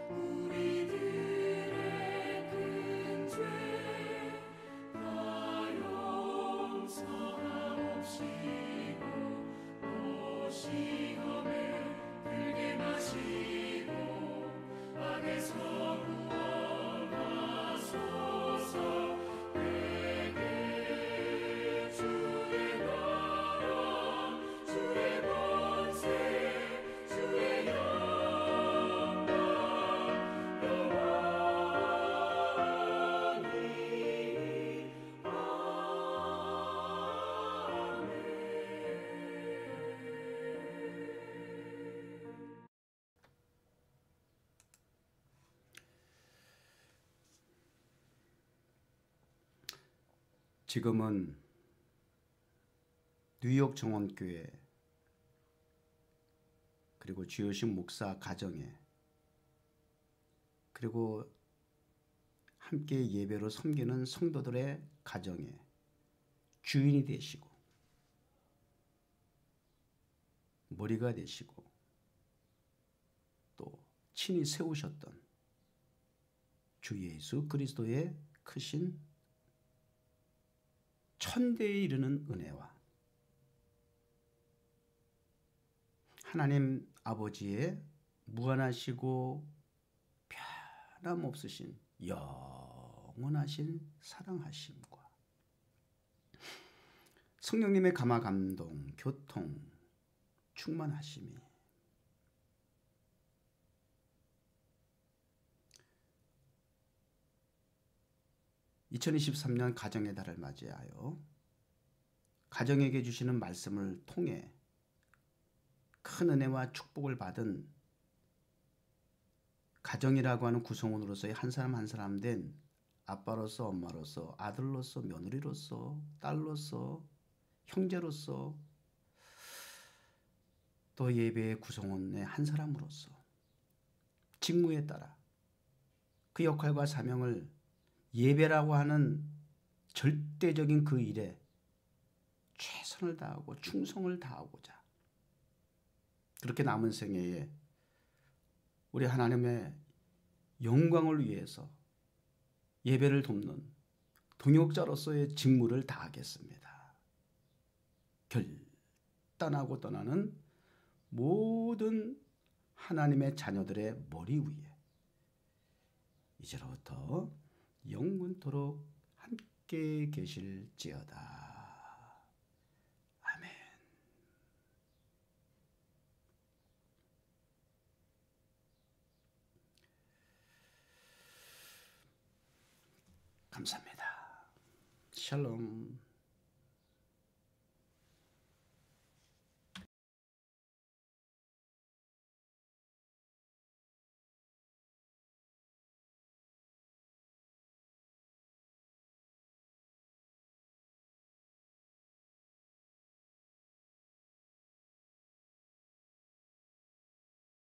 우리들의 큰 죄 다 용서하옵시고 또 시험에 들게 마시고 악에서 구원하소서. 내게 주의 나라 주의 권세 주의 영광 영원히 아멘. 지금은 뉴욕 정원교회 그리고 주요식 목사 가정에 그리고 함께 예배로 섬기는 성도들의 가정에 주인이 되시고 머리가 되시고 또 친히 세우셨던 주 예수 그리스도의 크신 천대에 이르는 은혜와 하나님 아버지의 무한하시고 변함없으신 영원하신 사랑하심과 성령님의 감화 감동 교통 충만하심이. (2023년) 가정의 달을 맞이하여 가정에게 주시는 말씀을 통해 큰 은혜와 축복을 받은 가정이라고 하는 구성원으로서의 한 사람 한 사람 된 아빠로서, 엄마로서, 아들로서, 며느리로서, 딸로서, 형제로서, 또 예배의 구성원의 한 사람으로서 직무에 따라 그 역할과 사명을 예배라고 하는 절대적인 그 일에 최선을 다하고 충성을 다하고자 그렇게 남은 생애에 우리 하나님의 영광을 위해서 예배를 돕는 동역자로서의 직무를 다하겠습니다. 결단하고 떠나는 모든 하나님의 자녀들의 머리 위에 이제로부터 영원토록 함께 계실지어다. 아멘. 감사합니다. 샬롬.